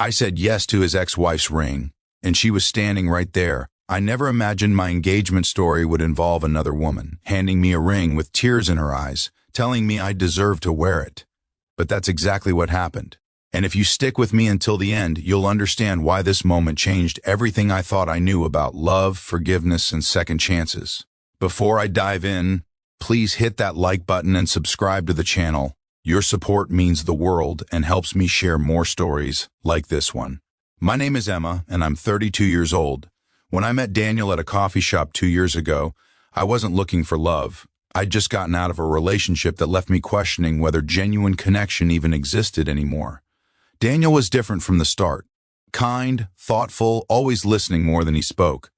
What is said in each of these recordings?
I said yes to his ex-wife's ring, and she was standing right there. I never imagined my engagement story would involve another woman, handing me a ring with tears in her eyes, telling me I deserved to wear it. But that's exactly what happened. And if you stick with me until the end, you'll understand why this moment changed everything I thought I knew about love, forgiveness, and second chances. Before I dive in, please hit that like button and subscribe to the channel. Your support means the world and helps me share more stories like this one. My name is Emma, and I'm 32 years old. When I met Daniel at a coffee shop 2 years ago, I wasn't looking for love. I'd just gotten out of a relationship that left me questioning whether genuine connection even existed anymore. Daniel was different from the start. Kind, thoughtful, always listening more than he spoke.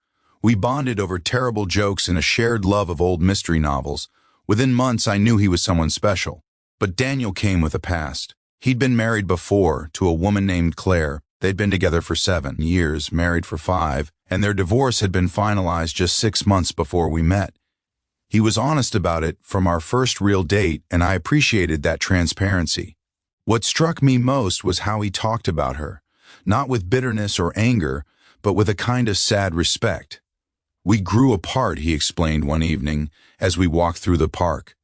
We bonded over terrible jokes and a shared love of old mystery novels. Within months, I knew he was someone special. But Daniel came with a past. He'd been married before to a woman named Claire. They'd been together for 7 years, married for 5, and their divorce had been finalized just 6 months before we met. He was honest about it from our first real date, and I appreciated that transparency. What struck me most was how he talked about her, not with bitterness or anger, but with a kind of sad respect. We grew apart, he explained one evening, as we walked through the park.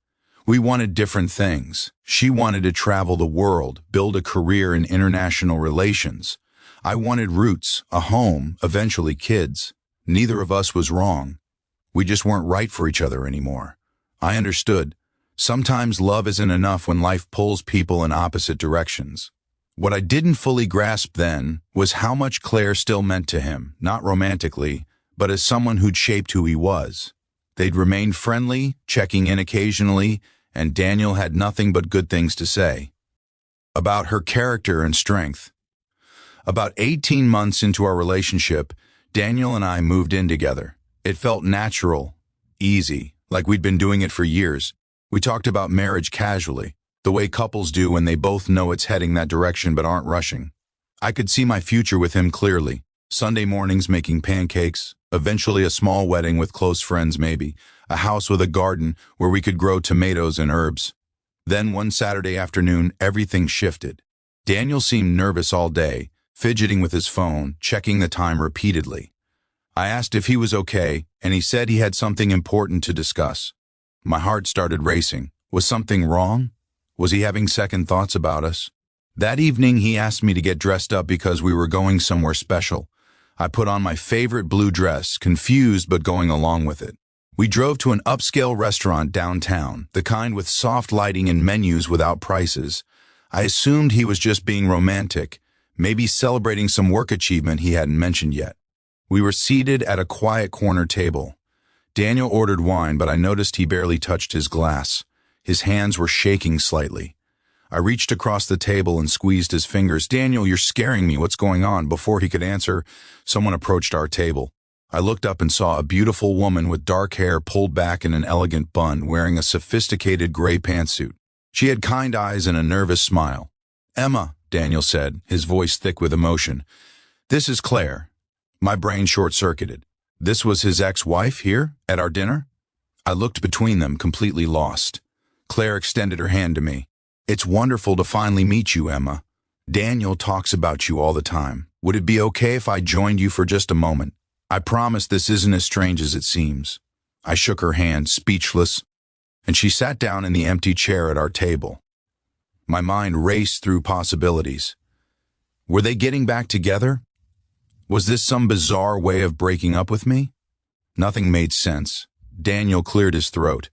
We wanted different things. She wanted to travel the world, build a career in international relations. I wanted roots, a home, eventually kids. Neither of us was wrong. We just weren't right for each other anymore. I understood. Sometimes love isn't enough when life pulls people in opposite directions. What I didn't fully grasp then was how much Claire still meant to him, not romantically, but as someone who'd shaped who he was. They'd remained friendly, checking in occasionally, and Daniel had nothing but good things to say about her character and strength. About 18 months into our relationship, Daniel and I moved in together. It felt natural, easy, like we'd been doing it for years. We talked about marriage casually, the way couples do when they both know it's heading that direction but aren't rushing. I could see my future with him clearly. Sunday mornings making pancakes, eventually a small wedding with close friends maybe, a house with a garden where we could grow tomatoes and herbs. Then one Saturday afternoon, everything shifted. Daniel seemed nervous all day, fidgeting with his phone, checking the time repeatedly. I asked if he was okay, and he said he had something important to discuss. My heart started racing. Was something wrong? Was he having second thoughts about us? That evening, he asked me to get dressed up because we were going somewhere special. I put on my favorite blue dress, confused but going along with it. We drove to an upscale restaurant downtown, the kind with soft lighting and menus without prices. I assumed he was just being romantic, maybe celebrating some work achievement he hadn't mentioned yet. We were seated at a quiet corner table. Daniel ordered wine, but I noticed he barely touched his glass. His hands were shaking slightly. I reached across the table and squeezed his fingers. "Daniel, you're scaring me. What's going on?" Before he could answer, someone approached our table. I looked up and saw a beautiful woman with dark hair pulled back in an elegant bun, wearing a sophisticated gray pantsuit. She had kind eyes and a nervous smile. "Emma," Daniel said, his voice thick with emotion. "This is Claire." My brain short-circuited. This was his ex-wife here, at our dinner? I looked between them, completely lost. Claire extended her hand to me. "It's wonderful to finally meet you, Emma. Daniel talks about you all the time. Would it be okay if I joined you for just a moment? I promise this isn't as strange as it seems." I shook her hand, speechless, and she sat down in the empty chair at our table. My mind raced through possibilities. Were they getting back together? Was this some bizarre way of breaking up with me? Nothing made sense. Daniel cleared his throat.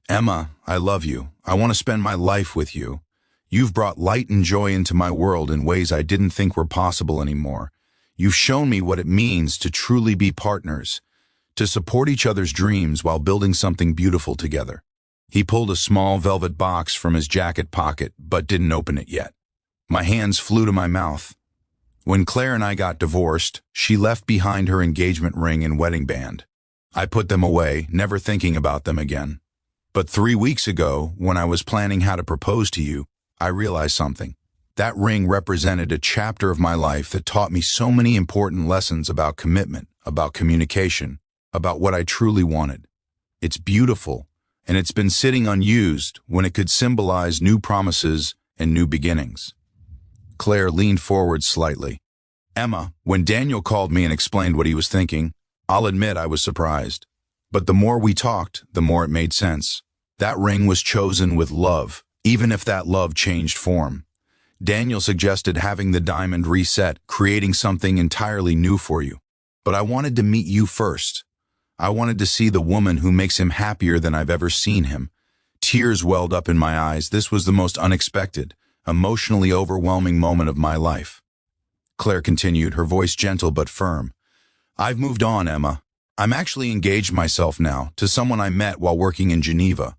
"Emma, I love you. I want to spend my life with you. You've brought light and joy into my world in ways I didn't think were possible anymore. You've shown me what it means to truly be partners, to support each other's dreams while building something beautiful together." He pulled a small velvet box from his jacket pocket, but didn't open it yet. My hands flew to my mouth. When Claire and I got divorced, she left behind her engagement ring and wedding band. I put them away, never thinking about them again. But 3 weeks ago, when I was planning how to propose to you, I realized something. That ring represented a chapter of my life that taught me so many important lessons about commitment, about communication, about what I truly wanted. It's beautiful, and it's been sitting unused when it could symbolize new promises and new beginnings. Claire leaned forward slightly. Emma, when Daniel called me and explained what he was thinking, I'll admit I was surprised. But the more we talked, the more it made sense. That ring was chosen with love, even if that love changed form. Daniel suggested having the diamond reset, creating something entirely new for you. But I wanted to meet you first. I wanted to see the woman who makes him happier than I've ever seen him. Tears welled up in my eyes. This was the most unexpected, emotionally overwhelming moment of my life. Claire continued, her voice gentle but firm. I've moved on, Emma. I'm actually engaged myself now to someone I met while working in Geneva.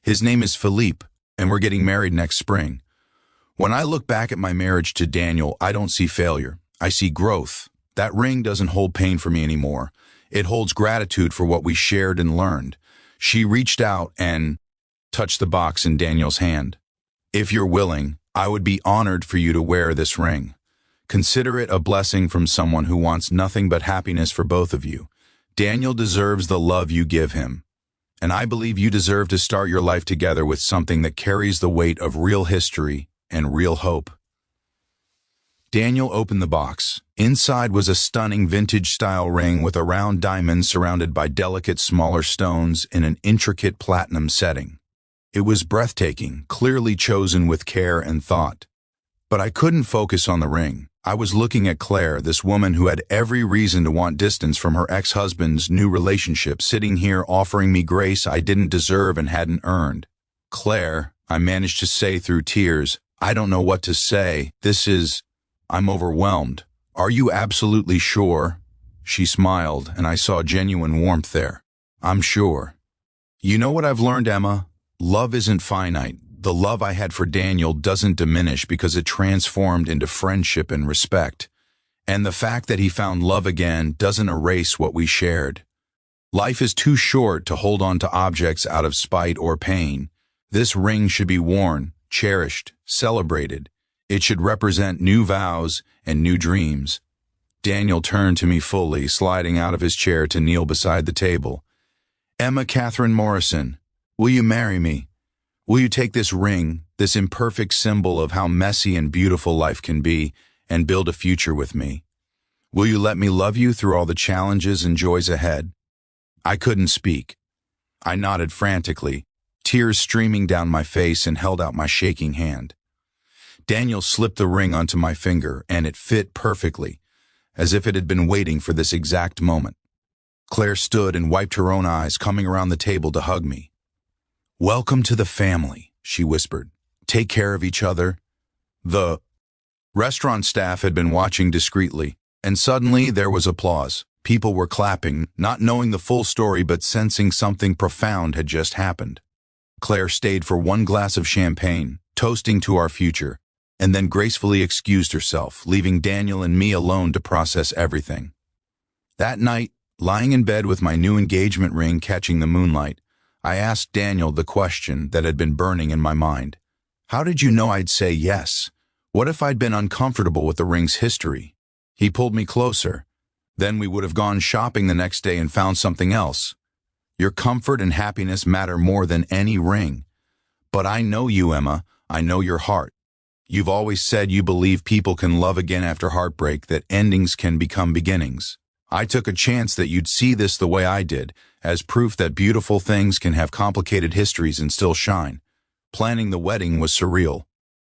His name is Philippe, and we're getting married next spring. When I look back at my marriage to Daniel, I don't see failure. I see growth. That ring doesn't hold pain for me anymore. It holds gratitude for what we shared and learned. She reached out and touched the box in Daniel's hand. If you're willing, I would be honored for you to wear this ring. Consider it a blessing from someone who wants nothing but happiness for both of you. Daniel deserves the love you give him. And I believe you deserve to start your life together with something that carries the weight of real history and real hope. Daniel opened the box. Inside was a stunning vintage-style ring with a round diamond surrounded by delicate smaller stones in an intricate platinum setting. It was breathtaking, clearly chosen with care and thought. But I couldn't focus on the ring. I was looking at Claire, this woman who had every reason to want distance from her ex-husband's new relationship, sitting here offering me grace I didn't deserve and hadn't earned. Claire, I managed to say through tears, I don't know what to say. I'm overwhelmed. Are you absolutely sure? She smiled, and I saw genuine warmth there. I'm sure. You know what I've learned, Emma? Love isn't finite. The love I had for Daniel doesn't diminish because it transformed into friendship and respect. And the fact that he found love again doesn't erase what we shared. Life is too short to hold on to objects out of spite or pain. This ring should be worn, cherished, celebrated. It should represent new vows and new dreams. Daniel turned to me fully, sliding out of his chair to kneel beside the table. Emma Catherine Morrison, will you marry me? Will you take this ring, this imperfect symbol of how messy and beautiful life can be, and build a future with me? Will you let me love you through all the challenges and joys ahead? I couldn't speak. I nodded frantically, tears streaming down my face, and held out my shaking hand. Daniel slipped the ring onto my finger, and it fit perfectly, as if it had been waiting for this exact moment. Claire stood and wiped her own eyes, coming around the table to hug me. Welcome to the family, she whispered. Take care of each other. The restaurant staff had been watching discreetly, and suddenly there was applause. People were clapping, not knowing the full story but sensing something profound had just happened. Claire stayed for one glass of champagne, toasting to our future, and then gracefully excused herself, leaving Daniel and me alone to process everything. That night, lying in bed with my new engagement ring catching the moonlight, I asked Daniel the question that had been burning in my mind. How did you know I'd say yes? What if I'd been uncomfortable with the ring's history? He pulled me closer. Then we would have gone shopping the next day and found something else. Your comfort and happiness matter more than any ring. But I know you, Emma. I know your heart. You've always said you believe people can love again after heartbreak, that endings can become beginnings. I took a chance that you'd see this the way I did, as proof that beautiful things can have complicated histories and still shine. Planning the wedding was surreal.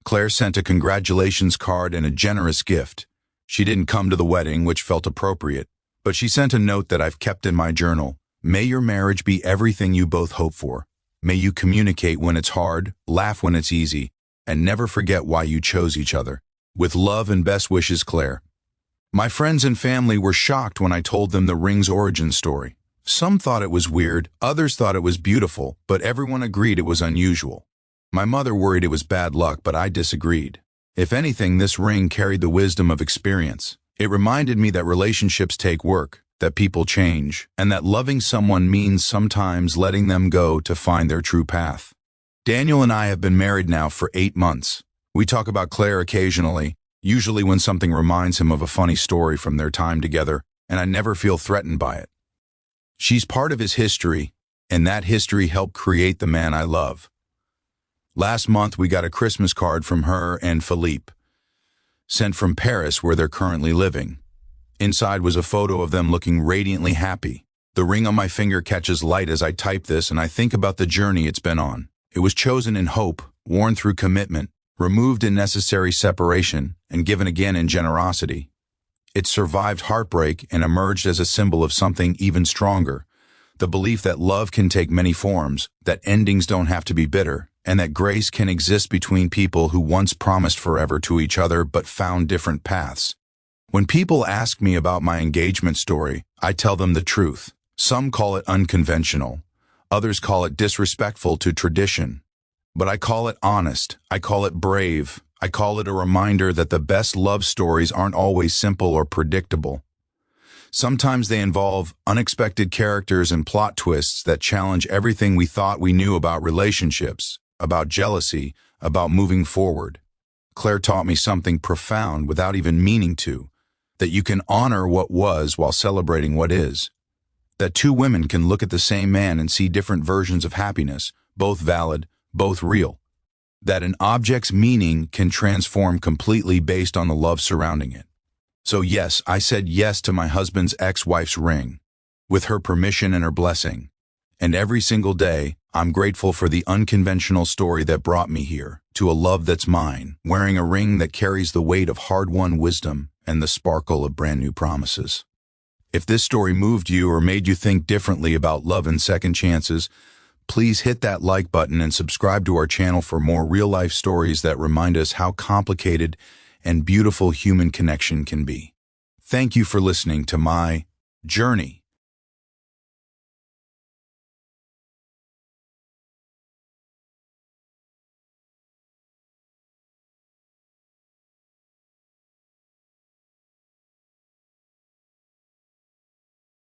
Claire sent a congratulations card and a generous gift. She didn't come to the wedding, which felt appropriate, but she sent a note that I've kept in my journal. May your marriage be everything you both hope for. May you communicate when it's hard, laugh when it's easy, and never forget why you chose each other. With love and best wishes, Claire. My friends and family were shocked when I told them the ring's origin story. Some thought it was weird, others thought it was beautiful, but everyone agreed it was unusual. My mother worried it was bad luck, but I disagreed. If anything, this ring carried the wisdom of experience. It reminded me that relationships take work, that people change, and that loving someone means sometimes letting them go to find their true path. Daniel and I have been married now for 8 months. We talk about Claire occasionally, usually when something reminds him of a funny story from their time together, and I never feel threatened by it. She's part of his history, and that history helped create the man I love. Last month we got a Christmas card from her and Philippe. sent from Paris where they're currently living. Inside was a photo of them looking radiantly happy. The ring on my finger catches light as I type this, and I think about the journey it's been on. It was chosen in hope, worn through commitment, removed in necessary separation, and given again in generosity. It survived heartbreak and emerged as a symbol of something even stronger, the belief that love can take many forms, that endings don't have to be bitter, and that grace can exist between people who once promised forever to each other but found different paths. When people ask me about my engagement story, I tell them the truth. Some call it unconventional. Others call it disrespectful to tradition. But I call it honest. I call it brave. I call it a reminder that the best love stories aren't always simple or predictable. Sometimes they involve unexpected characters and plot twists that challenge everything we thought we knew about relationships, about jealousy, about moving forward. Claire taught me something profound without even meaning to, that you can honor what was while celebrating what is. That two women can look at the same man and see different versions of happiness, both valid, both real. That an object's meaning can transform completely based on the love surrounding it. So yes, I said yes to my husband's ex-wife's ring, with her permission and her blessing. And every single day, I'm grateful for the unconventional story that brought me here, to a love that's mine, wearing a ring that carries the weight of hard-won wisdom and the sparkle of brand-new promises. If this story moved you or made you think differently about love and second chances, please hit that like button and subscribe to our channel for more real-life stories that remind us how complicated and beautiful human connection can be. Thank you for listening to my journey